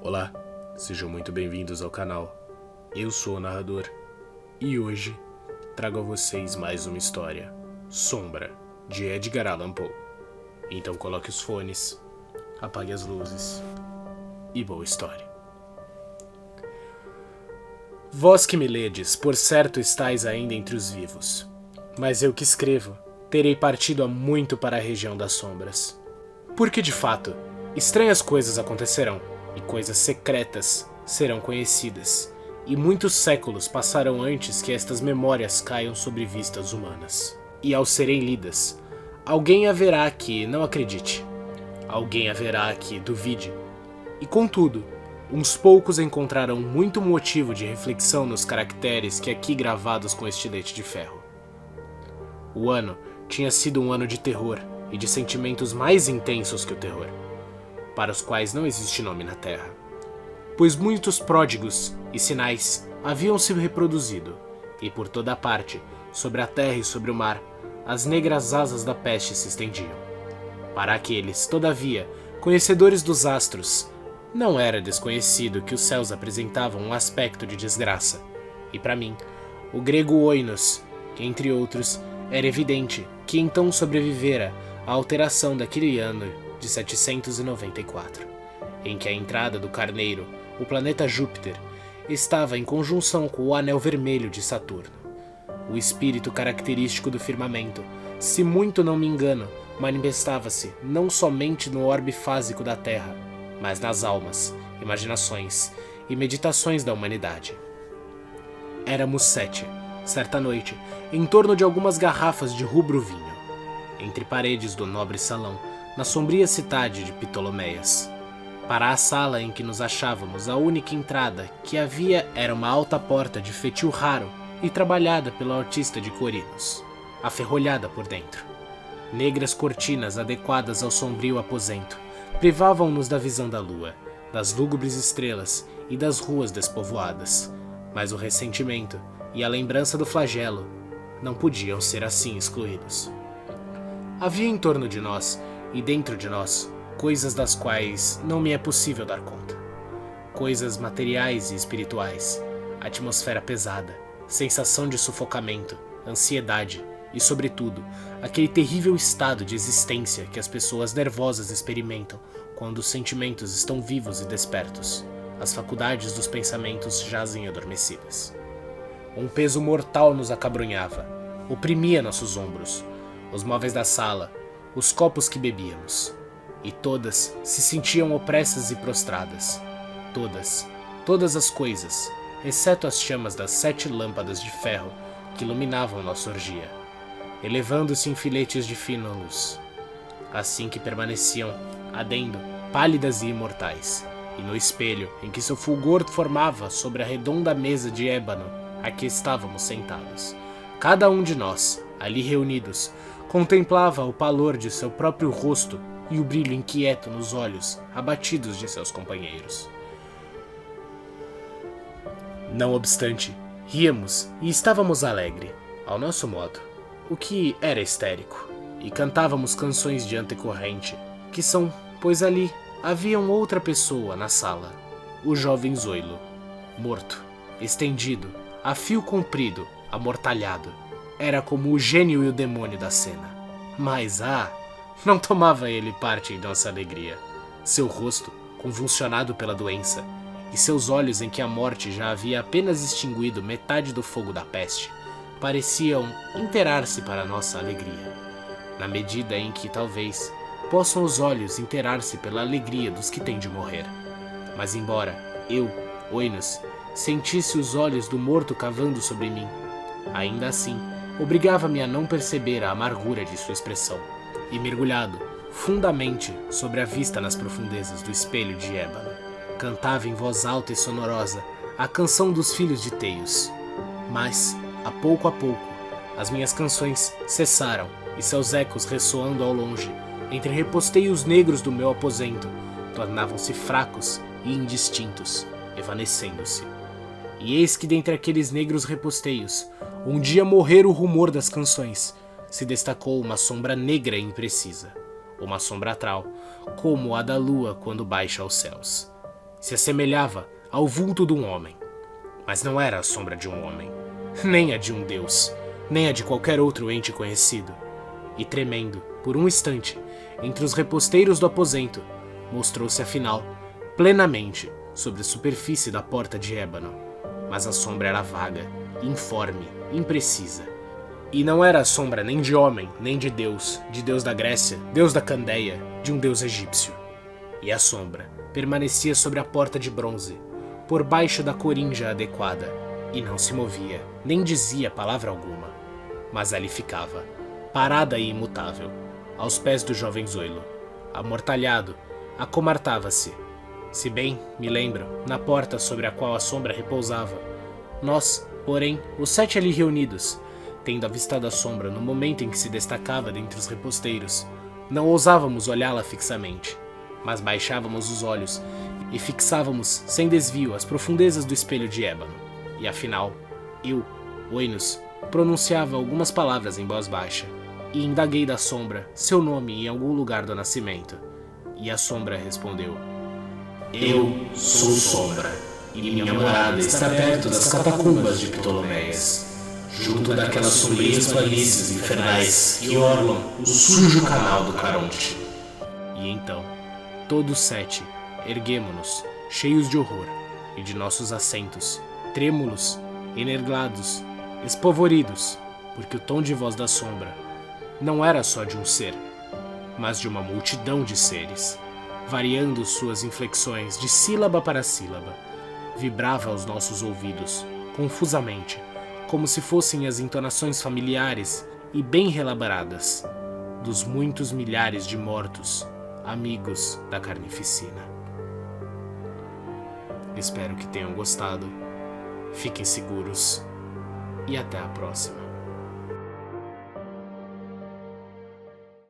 Olá, sejam muito bem-vindos ao canal. Eu sou o narrador e hoje trago a vocês mais uma história, Sombra, de Edgar Allan Poe. Então coloque os fones, apague as luzes e boa história. Vós que me ledes, por certo estais ainda entre os vivos, mas eu que escrevo terei partido há muito para a região das sombras. Porque de fato, estranhas coisas acontecerão, e coisas secretas serão conhecidas, e muitos séculos passarão antes que estas memórias caiam sobre vistas humanas. E ao serem lidas, alguém haverá que não acredite, alguém haverá que duvide, e contudo, uns poucos encontrarão muito motivo de reflexão nos caracteres que aqui gravados com estilete de ferro. O ano tinha sido um ano de terror e de sentimentos mais intensos que o terror, para os quais não existe nome na Terra, pois muitos pródigos e sinais haviam se reproduzido, e por toda a parte, sobre a terra e sobre o mar, as negras asas da peste se estendiam. Para aqueles, todavia, conhecedores dos astros, não era desconhecido que os céus apresentavam um aspecto de desgraça, e para mim, o grego Oinos, entre outros, era evidente que então sobrevivera à alteração daquele ano de 794, em que a entrada do Carneiro, o planeta Júpiter, estava em conjunção com o anel vermelho de Saturno. O espírito característico do firmamento, se muito não me engano, manifestava-se não somente no orbe fásico da Terra, mas nas almas, imaginações e meditações da humanidade. Éramos 7, certa noite, em torno de algumas garrafas de rubro vinho, entre paredes do nobre salão, na sombria cidade de Ptoloméias. Para a sala em que nos achávamos, a única entrada que havia era uma alta porta de feitio raro e trabalhada pelo artista de Corinos, aferrolhada por dentro. Negras cortinas adequadas ao sombrio aposento privavam-nos da visão da lua, das lúgubres estrelas e das ruas despovoadas, mas o ressentimento e a lembrança do flagelo não podiam ser assim excluídos. Havia em torno de nós e dentro de nós coisas das quais não me é possível dar conta. Coisas materiais e espirituais, atmosfera pesada, sensação de sufocamento, ansiedade e, sobretudo, aquele terrível estado de existência que as pessoas nervosas experimentam quando os sentimentos estão vivos e despertos, as faculdades dos pensamentos jazem adormecidas. Um peso mortal nos acabrunhava, oprimia nossos ombros, os móveis da sala, os copos que bebíamos, e todas se sentiam opressas e prostradas. Todas as coisas, exceto as chamas das 7 lâmpadas de ferro que iluminavam nossa orgia, elevando-se em filetes de fina luz, assim que permaneciam, adendo, pálidas e imortais, e no espelho em que seu fulgor formava sobre a redonda mesa de ébano a que estávamos sentados. Cada um de nós, ali reunidos, contemplava o pálor de seu próprio rosto e o brilho inquieto nos olhos abatidos de seus companheiros. Não obstante, ríamos e estávamos alegre, ao nosso modo, o que era histérico, e cantávamos canções de antecorrente, que são, pois ali havia outra pessoa na sala, o jovem Zoilo, morto, estendido, a fio comprido, amortalhado. Era como o gênio e o demônio da cena. Mas, não tomava ele parte em nossa alegria. Seu rosto, convulsionado pela doença, e seus olhos em que a morte já havia apenas extinguido metade do fogo da peste, pareciam inteirar-se para nossa alegria, na medida em que, talvez, possam os olhos inteirar-se pela alegria dos que têm de morrer. Mas embora eu, Oinos, sentisse os olhos do morto cavando sobre mim, ainda assim, obrigava-me a não perceber a amargura de sua expressão, e mergulhado, fundamente, sobre a vista nas profundezas do espelho de ébano, cantava em voz alta e sonorosa a canção dos filhos de Teios. Mas, a pouco, as minhas canções cessaram, e seus ecos ressoando ao longe, entre reposteios negros do meu aposento, tornavam-se fracos e indistintos, evanecendo-se. E eis que dentre aqueles negros reposteios, um dia morrer o rumor das canções, se destacou uma sombra negra e imprecisa, uma sombra atral, como a da lua quando baixa aos céus. Se assemelhava ao vulto de um homem, mas não era a sombra de um homem, nem a de um deus, nem a de qualquer outro ente conhecido. E tremendo, por um instante, entre os reposteiros do aposento, mostrou-se afinal, plenamente, sobre a superfície da porta de ébano. Mas a sombra era vaga, informe, imprecisa. E não era a sombra nem de homem, nem de Deus da Grécia, Deus da Candeia, de um deus egípcio. E a sombra permanecia sobre a porta de bronze, por baixo da corinja adequada, e não se movia, nem dizia palavra alguma. Mas ali ficava, parada e imutável, aos pés do jovem Zoilo. Amortalhado, acomartava-se. Se bem me lembro, na porta sobre a qual a sombra repousava. Nós, porém, os 7 ali reunidos, tendo avistado a sombra no momento em que se destacava dentre os reposteiros, não ousávamos olhá-la fixamente, mas baixávamos os olhos e fixávamos sem desvio as profundezas do espelho de ébano. E afinal, eu, Oinos, pronunciava algumas palavras em voz baixa, e indaguei da sombra seu nome em algum lugar do nascimento. E a sombra respondeu: Eu sou Sombra, e minha morada está perto das catacumbas de Ptoloméias, junto daquelas sombrias planícies infernais que orlam o sujo canal do Caronte. E então, todos 7, erguemo-nos, cheios de horror, e de nossos assentos, trêmulos, energlados, espavoridos, porque o tom de voz da sombra não era só de um ser, mas de uma multidão de seres, variando suas inflexões de sílaba para sílaba, vibrava aos nossos ouvidos, confusamente, como se fossem as entonações familiares e bem relabradas dos muitos milhares de mortos, amigos da carnificina. Espero que tenham gostado, fiquem seguros e até a próxima.